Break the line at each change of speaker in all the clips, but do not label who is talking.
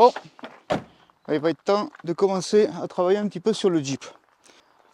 Bon, il va être temps de commencer à travailler un petit peu sur le Jeep.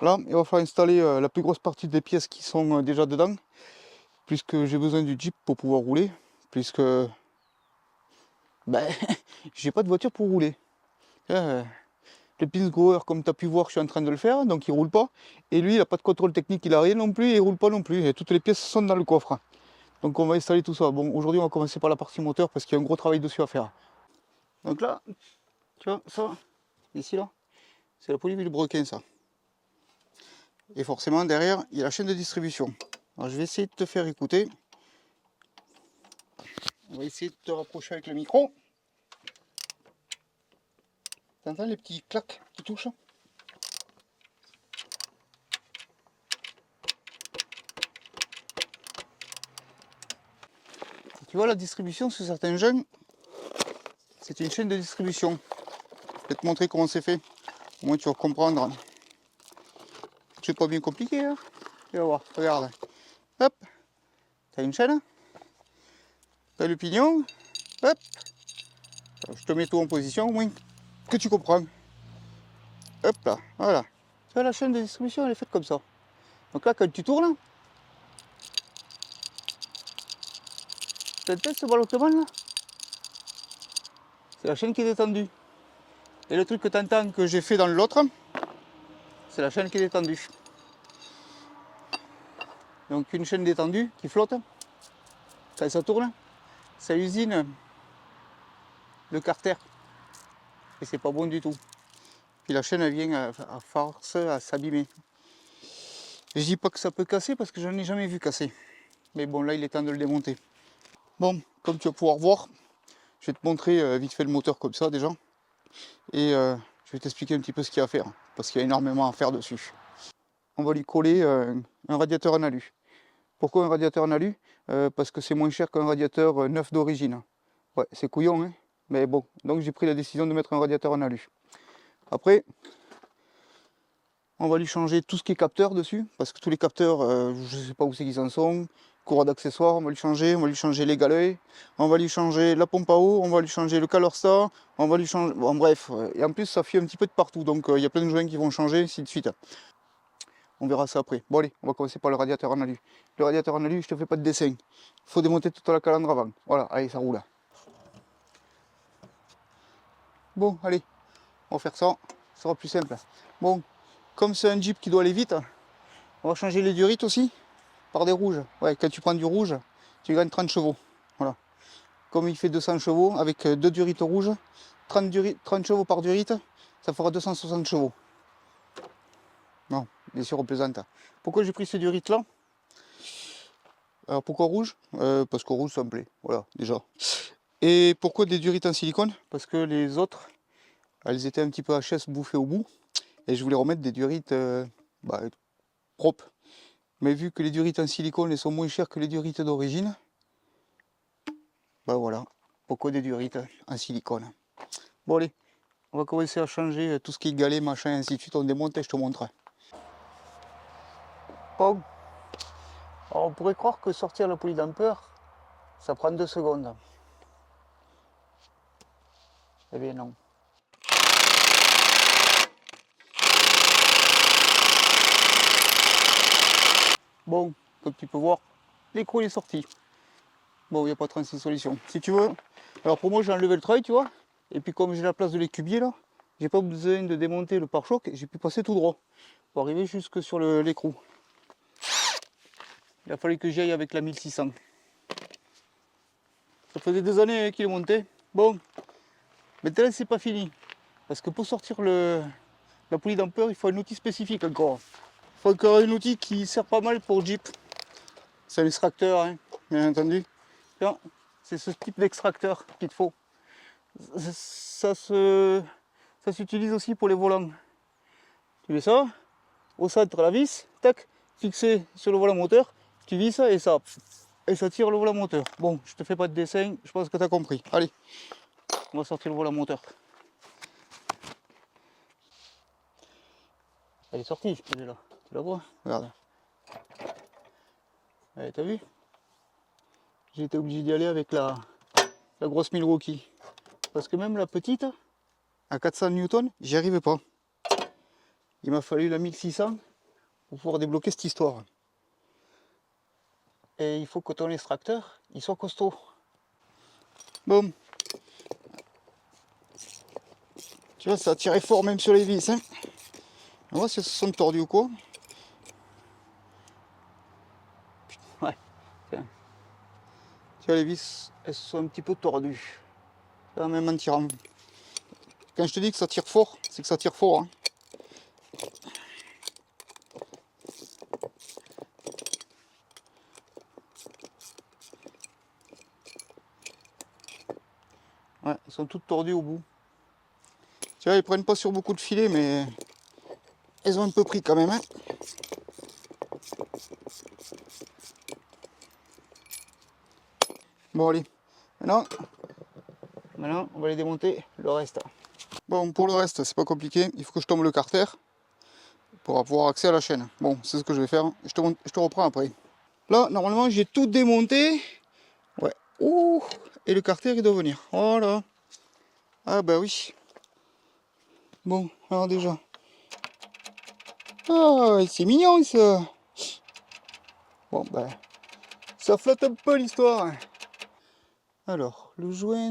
Là, il va falloir installer la plus grosse partie des pièces qui sont déjà dedans, puisque j'ai besoin du Jeep pour pouvoir rouler, puisque ben, j'ai pas de voiture pour rouler. Le Pinzgauer, comme tu as pu voir, je suis en train de le faire, donc il roule pas. Et lui, il n'a pas de contrôle technique, il a rien non plus, et il roule pas non plus. Et toutes les pièces sont dans le coffre. Donc on va installer tout ça. Bon, aujourd'hui, on va commencer par la partie moteur, parce qu'il y a un gros travail dessus à faire. Donc là, tu vois, ça, ici là, c'est la polyvillebrequin, ça. Et forcément, derrière, il y a la chaîne de distribution. Alors, je vais essayer de te faire écouter. On va essayer de te rapprocher avec le micro. T'entends les petits clacs qui touchent? Tu vois la distribution sur certains jeunes, c'est une chaîne de distribution. Je vais te montrer comment c'est fait. Au moins tu vas comprendre. C'est pas bien compliqué, hein. Tu vas voir, regarde. Hop, t'as une chaîne, t'as le pignon, hop. Je te mets tout en position, au moins que tu comprends. Hop là, voilà. Tu vois la chaîne de distribution, elle est faite comme ça. Donc là, quand tu tournes, tu entends ce ballottement là? C'est la chaîne qui est détendue. Et le truc que tu entends que j'ai fait dans l'autre, c'est la chaîne qui est détendue. Donc une chaîne détendue qui flotte, quand ça tourne, ça usine le carter. Et c'est pas bon du tout. Puis la chaîne elle vient à force à s'abîmer. Je dis pas que ça peut casser parce que j'en ai jamais vu casser. Mais bon, là il est temps de le démonter. Bon, comme tu vas pouvoir voir, je vais te montrer vite fait le moteur comme ça déjà. Et je vais t'expliquer un petit peu ce qu'il y a à faire. Parce qu'il y a énormément à faire dessus. On va lui coller un radiateur en alu. Pourquoi un radiateur en alu? Parce que c'est moins cher qu'un radiateur neuf d'origine. Ouais, c'est couillon, hein, mais bon. Donc j'ai pris la décision de mettre un radiateur en alu. Après, on va lui changer tout ce qui est capteur dessus, parce que tous les capteurs, je ne sais pas où c'est qu'ils en sont. Courroie d'accessoires, on va lui changer les galets, on va lui changer la pompe à eau, on va lui changer le calorstat, on va lui changer... Bon bref, et en plus ça fuit un petit peu de partout, donc il y a plein de joints qui vont changer, ainsi de suite. On verra ça après. Bon allez, on va commencer par le radiateur en alu. Le radiateur en alu, je te fais pas de dessin. Il faut démonter toute la calandre avant. Voilà, allez, ça roule. Bon, allez, on va faire ça. Ça sera plus simple. Bon, comme c'est un Jeep qui doit aller vite, on va changer les durites aussi par des rouges. Ouais, quand tu prends du rouge, tu gagnes 30 chevaux. Voilà. Comme il fait 200 chevaux, avec deux durites rouges, 30 chevaux par durite, ça fera 260 chevaux. Non, bien sûr, on plaisante. Pourquoi j'ai pris ce durite là? Alors pourquoi rouge? Parce qu'au rouge ça me plaît, voilà, déjà. Et pourquoi des durites en silicone? Parce que les autres, elles étaient un petit peu HS bouffées au bout. Et je voulais remettre des durites propres. Mais vu que les durites en silicone elles sont moins chères que les durites d'origine, bah voilà, pourquoi des durites en silicone. Bon allez, on va commencer à changer tout ce qui est galet, machin, ainsi de suite. On démonte et je te montre. Bon. Alors on pourrait croire que sortir la poulie dampeur, ça prend 2 secondes. Eh bien non. Bon, comme tu peux voir, l'écrou est sorti. Bon, il n'y a pas 36 solutions. Si tu veux, alors pour moi j'ai enlevé le treuil, tu vois. Et puis comme j'ai la place de l'écubier là, j'ai pas besoin de démonter le pare-choc, j'ai pu passer tout droit pour arriver jusque sur l'écrou. Il a fallu que j'y aille avec la 1600. Ça faisait des années qu'il est monté. Bon, maintenant c'est pas fini. Parce que pour sortir la poulie dampeur, il faut un outil spécifique encore. Il faut encore un outil qui sert pas mal pour Jeep. C'est un extracteur, hein, bien entendu. C'est ce type d'extracteur qu'il te faut. Ça s'utilise aussi pour les volants. Tu mets ça, au centre la vis, tac, fixé sur le volant moteur, tu vis ça et ça tire le volant moteur. Bon, je te fais pas de dessin, je pense que tu as compris. Allez, on va sortir le volant moteur. Elle est sortie, elle est là. Tu la vois? Regarde. Allez, t'as vu? J'ai été obligé d'y aller avec la grosse Milwaukee. Parce que même la petite, à 400 Newton, j'y arrivais pas. Il m'a fallu la 1600 pour pouvoir débloquer cette histoire. Et il faut que ton extracteur, il soit costaud. Bon. Tu vois, ça a tiré fort même sur les vis. Hein. On va voir si elles se sont tordues ou quoi. Ouais. Tiens. Tu vois, les vis, elles se sont un petit peu tordues. Là, même en tirant. Quand je te dis que ça tire fort, c'est que ça tire fort. Hein. Ouais, elles sont toutes tordues au bout. Tu vois, ils prennent pas sur beaucoup de filets, mais elles ont un peu pris quand même. Hein. Bon, allez. Maintenant, on va les démonter le reste. Bon, pour le reste, c'est pas compliqué. Il faut que je tombe le carter pour avoir accès à la chaîne. Bon, c'est ce que je vais faire. Je te reprends après. Là, normalement, j'ai tout démonté. Ouais. Ouh. Et le carter, il doit venir. Voilà. Ah bah oui. Bon, alors déjà. Ah, c'est mignon ça. Bon, bah, ça flotte un peu l'histoire. Alors, le joint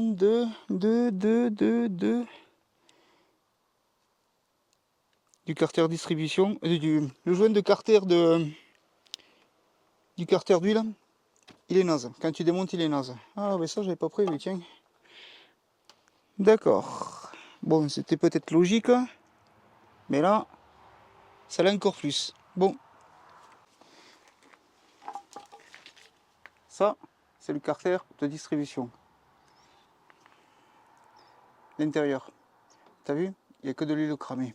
du carter distribution, le joint de carter du carter d'huile, il est naze. Quand tu démontes, il est naze. Ah, mais ça, j'avais pas prévu, tiens. D'accord. Bon, c'était peut-être logique, mais là, ça l'est encore plus. Bon. Ça, c'est le carter de distribution. L'intérieur. T'as vu? Il n'y a que de l'huile cramée.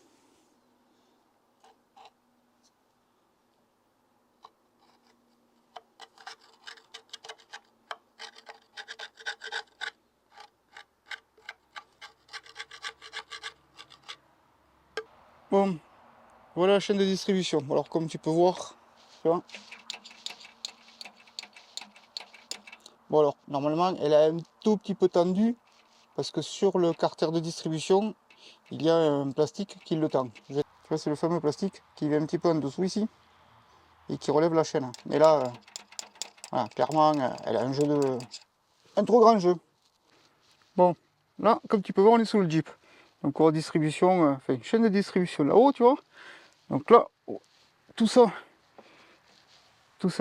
Bon, voilà la chaîne de distribution. Alors comme tu peux voir, tu vois. Bon alors, normalement, elle est un tout petit peu tendue, parce que sur le carter de distribution, il y a un plastique qui le tend. Tu vois, c'est le fameux plastique qui vient un petit peu en dessous ici, et qui relève la chaîne. Mais là, voilà, clairement, elle a un trop grand jeu. Bon, là, comme tu peux voir, on est sous le Jeep. Donc, on a distribution, enfin, chaîne de distribution là-haut, tu vois. Donc là, tout ça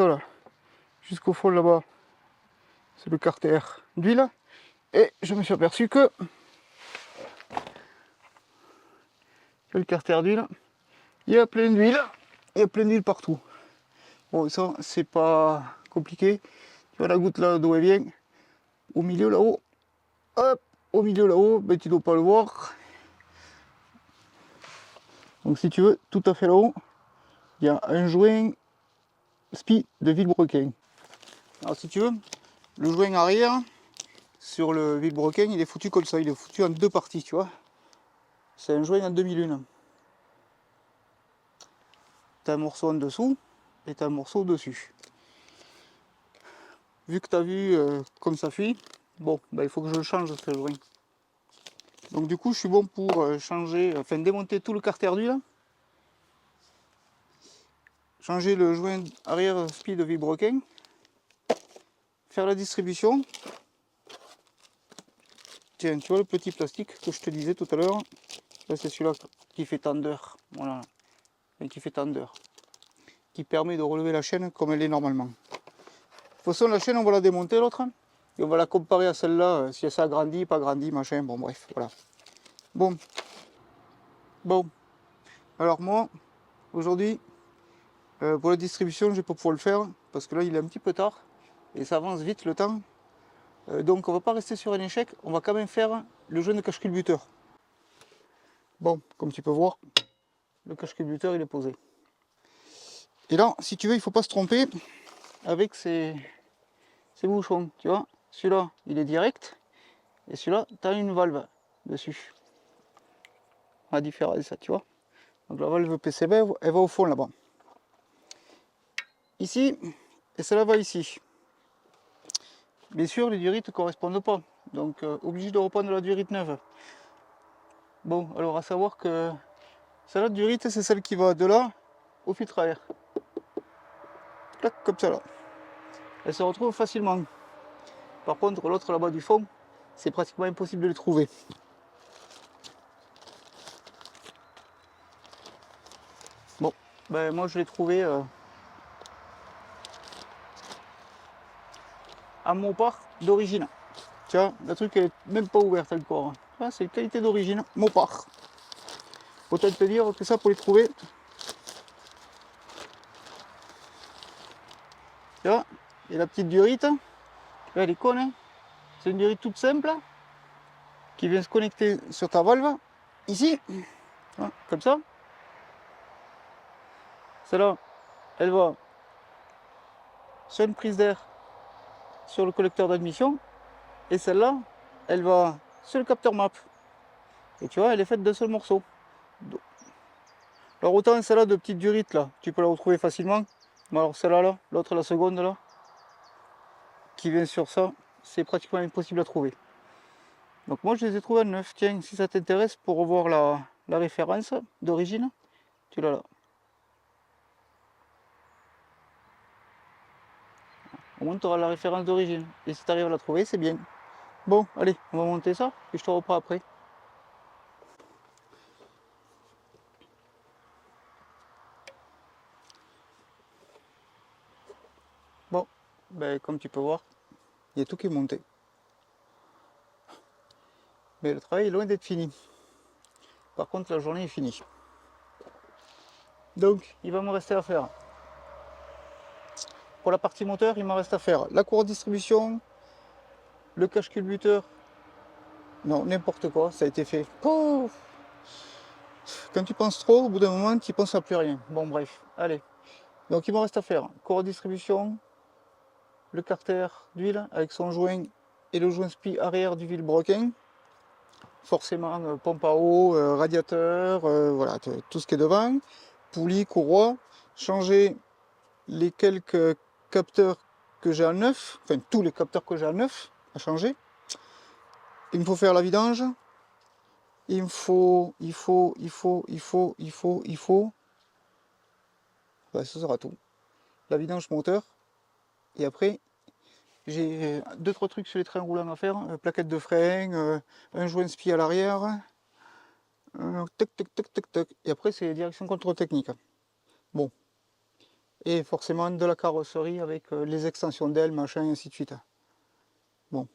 là, jusqu'au fond là-bas, c'est le carter d'huile. Et je me suis aperçu que le carter d'huile, il y a plein d'huile, il y a plein d'huile partout. Bon, ça, c'est pas compliqué. Tu vois la goutte là d'où elle vient, au milieu là-haut. Hop, au milieu là-haut, ben, tu dois pas le voir. Donc si tu veux, tout à fait là-haut, il y a un joint SPI de vilebrequin. Alors si tu veux, le joint arrière sur le vilebrequin, il est foutu comme ça, il est foutu en deux parties, tu vois. C'est un joint en demi-lune. Tu as un morceau en dessous et tu as un morceau au-dessus. Vu que tu as vu comme ça fuit, bon, bah, il faut que je le change ce joint. Donc du coup, je suis bon pour changer, enfin démonter tout le carter d'huile, changer le joint arrière SPI de vilebrequin, faire la distribution. Tiens, tu vois le petit plastique que je te disais tout à l'heure, c'est celui-là qui fait tendeur, voilà, et qui fait tendeur, qui permet de relever la chaîne comme elle est normalement. De toute façon, la chaîne, on va la démonter l'autre, et on va la comparer à celle-là, si elle s'agrandit, pas grandi, machin, bon bref, voilà. Bon, alors moi, aujourd'hui, pour la distribution, je vais pas pouvoir le faire, parce que là, il est un petit peu tard, et ça avance vite le temps. Donc on va pas rester sur un échec, on va quand même faire le jeu de cache-culbuteur. Bon, comme tu peux voir, le cache-culbuteur il est posé. Et là, si tu veux, il faut pas se tromper avec ces bouchons, tu vois. Celui-là, il est direct, et celui-là, tu as une valve dessus. La différence, ça, tu vois. Donc la valve PCB, elle va au fond là-bas. Ici, et celle-là va ici. Bien sûr, les durées ne correspondent pas. donc obligé de reprendre de la durite neuve. Bon, alors à savoir que celle-là de durite, c'est celle qui va de là au filtre à air. Clac, comme ça là. Elle se retrouve facilement. Par contre, l'autre là-bas du fond, c'est pratiquement impossible de les trouver. Bon, ben moi je l'ai trouvé à Mopar d'origine. Tu vois, la truc elle est même pas ouverte encore. Ah, c'est qualité d'origine, Mopar. Autant te dire que ça pour les trouver. Tu vois, et la petite durite, elle est conne, hein. C'est une durite toute simple qui vient se connecter sur ta valve, ici, hein, comme ça. Celle-là, elle va sur une prise d'air sur le collecteur d'admission, et celle-là, elle va sur le capteur MAP. Et tu vois, elle est faite d'un seul morceau. Alors autant celle-là de petite durite là, tu peux la retrouver facilement. Mais alors celle-là, là, l'autre, la seconde là, qui vient sur ça, c'est pratiquement impossible à trouver. Donc moi je les ai trouvés à neuf. Tiens, si ça t'intéresse pour revoir la référence d'origine, tu l'as là. Au moins tu auras la référence d'origine. Et si tu arrives à la trouver, c'est bien. Bon, allez, on va monter ça et je te reprends après. Bon, ben, comme tu peux voir, il y a tout qui est monté. Mais le travail est loin d'être fini. Par contre, la journée est finie. Donc, il va me rester à faire. Pour la partie moteur, il m'en reste à faire la courroie de distribution, le cache culbuteur. Non, n'importe quoi, ça a été fait. Pouf, quand tu penses trop, au bout d'un moment, tu ne penses à plus rien. Bon, bref, allez. Donc, il me reste à faire courroie de distribution, le carter d'huile avec son joint et le joint spi arrière du vilebrequin. Forcément, pompe à eau, radiateur, voilà, tout ce qui est devant. Poulie, courroie. Changer les quelques capteurs que j'ai à neuf, enfin tous les capteurs que j'ai à neuf à changer. Il me faut faire la vidange. Il me faut, bah, ce sera tout. La vidange moteur. Et après, j'ai 2-3 trucs sur les trains roulants à faire. Plaquette de frein, un joint spi à l'arrière. Tac, tac, tac, tac, tac. Et après, c'est direction contrôle technique. Bon. Et forcément de la carrosserie avec les extensions d'ailes, machin, et ainsi de suite. Bon.